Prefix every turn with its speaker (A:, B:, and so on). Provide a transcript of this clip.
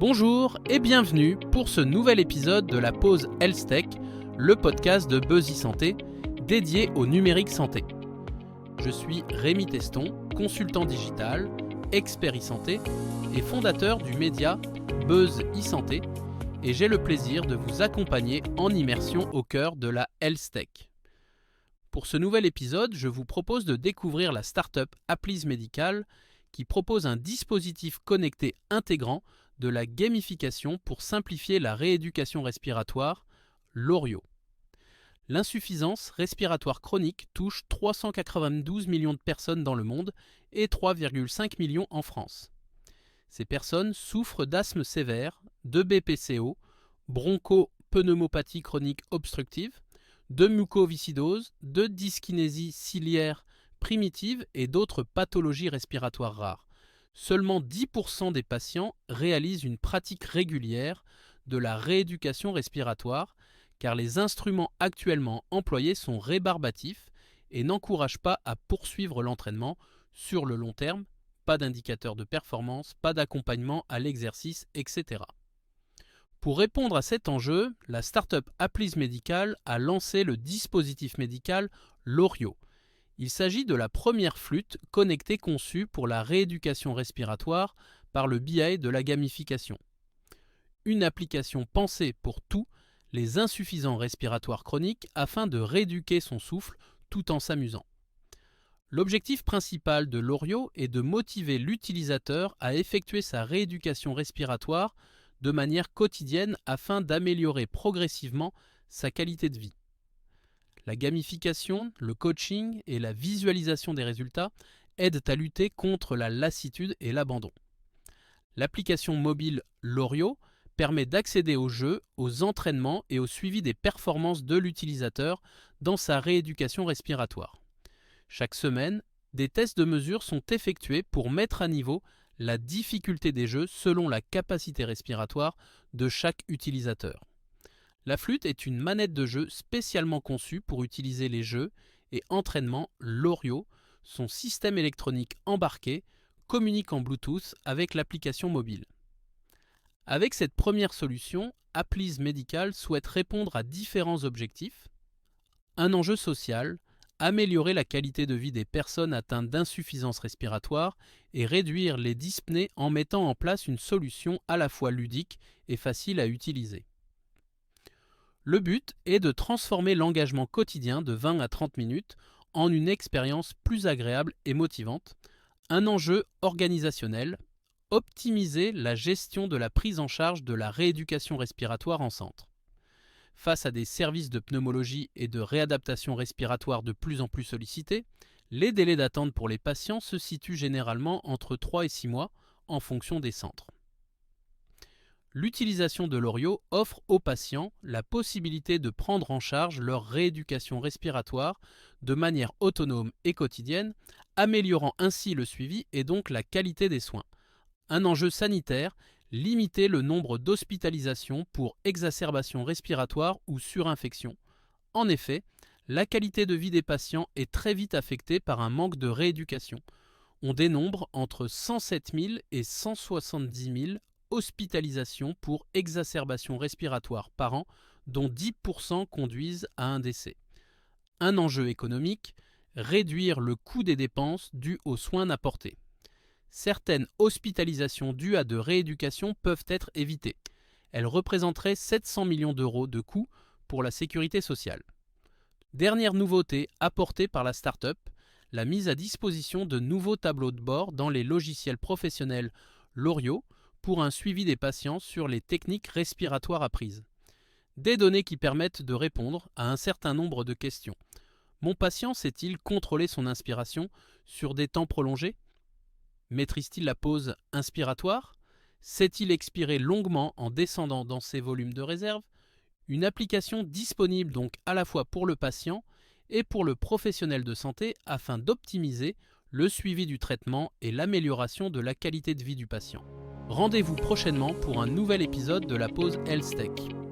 A: Bonjour et bienvenue pour ce nouvel épisode de la pause Health Tech, le podcast de Buzz Santé dédié au numérique santé. Je suis Rémi Teston, consultant digital, expert e-santé et fondateur du média Buzz e-santé, et j'ai le plaisir de vous accompagner en immersion au cœur de la Health Tech. Pour ce nouvel épisode, je vous propose de découvrir la start-up Applis Medical qui propose un dispositif connecté intégrant de la gamification pour simplifier la rééducation respiratoire, l'ORIO. L'insuffisance respiratoire chronique touche 392 millions de personnes dans le monde et 3,5 millions en France. Ces personnes souffrent d'asthme sévère, de BPCO, bronchopneumopathie chronique obstructive, de mucoviscidose, de dyskinésie ciliaire primitive et d'autres pathologies respiratoires rares. Seulement 10% des patients réalisent une pratique régulière de la rééducation respiratoire, car les instruments actuellement employés sont rébarbatifs et n'encouragent pas à poursuivre l'entraînement sur le long terme, pas d'indicateur de performance, pas d'accompagnement à l'exercice, etc. Pour répondre à cet enjeu, la start-up Applis Medical a lancé le dispositif médical l'ORIO. Il s'agit de la première flûte connectée conçue pour la rééducation respiratoire par le biais de la gamification. Une application pensée pour tous les insuffisants respiratoires chroniques afin de rééduquer son souffle tout en s'amusant. L'objectif principal de l'ORIO est de motiver l'utilisateur à effectuer sa rééducation respiratoire de manière quotidienne afin d'améliorer progressivement sa qualité de vie. La gamification, le coaching et la visualisation des résultats aident à lutter contre la lassitude et l'abandon. L'application mobile l'ORIO permet d'accéder aux jeux, aux entraînements et au suivi des performances de l'utilisateur dans sa rééducation respiratoire. Chaque semaine, des tests de mesure sont effectués pour mettre à niveau la difficulté des jeux selon la capacité respiratoire de chaque utilisateur. La flûte est une manette de jeu spécialement conçue pour utiliser les jeux et entraînements l'ORIO, son système électronique embarqué, communique en Bluetooth avec l'application mobile. Avec cette première solution, Applis Medical souhaite répondre à différents objectifs. Un enjeu social, améliorer la qualité de vie des personnes atteintes d'insuffisance respiratoire et réduire les dyspnées en mettant en place une solution à la fois ludique et facile à utiliser. Le but est de transformer l'engagement quotidien de 20 à 30 minutes en une expérience plus agréable et motivante. Un enjeu organisationnel, optimiser la gestion de la prise en charge de la rééducation respiratoire en centre. Face à des services de pneumologie et de réadaptation respiratoire de plus en plus sollicités, les délais d'attente pour les patients se situent généralement entre 3 et 6 mois en fonction des centres. L'utilisation de l'ORIO offre aux patients la possibilité de prendre en charge leur rééducation respiratoire de manière autonome et quotidienne, améliorant ainsi le suivi et donc la qualité des soins. Un enjeu sanitaire, limiter le nombre d'hospitalisations pour exacerbation respiratoire ou surinfection. En effet, la qualité de vie des patients est très vite affectée par un manque de rééducation. On dénombre entre 107 000 et 170 000 hospitalisations pour exacerbation respiratoire par an, dont 10% conduisent à un décès. Un enjeu économique, réduire le coût des dépenses dues aux soins apportés. Certaines hospitalisations dues à de rééducation peuvent être évitées. Elles représenteraient 700 millions d'euros de coûts pour la sécurité sociale. Dernière nouveauté apportée par la start-up, la mise à disposition de nouveaux tableaux de bord dans les logiciels professionnels l'ORIO pour un suivi des patients sur les techniques respiratoires apprises. Des données qui permettent de répondre à un certain nombre de questions. Mon patient sait-il contrôler son inspiration sur des temps prolongés ? Maîtrise-t-il la pause inspiratoire ? Sait-il expirer longuement en descendant dans ses volumes de réserve ? Une application disponible donc à la fois pour le patient et pour le professionnel de santé afin d'optimiser le suivi du traitement et l'amélioration de la qualité de vie du patient. Rendez-vous prochainement pour un nouvel épisode de la pause Health Tech.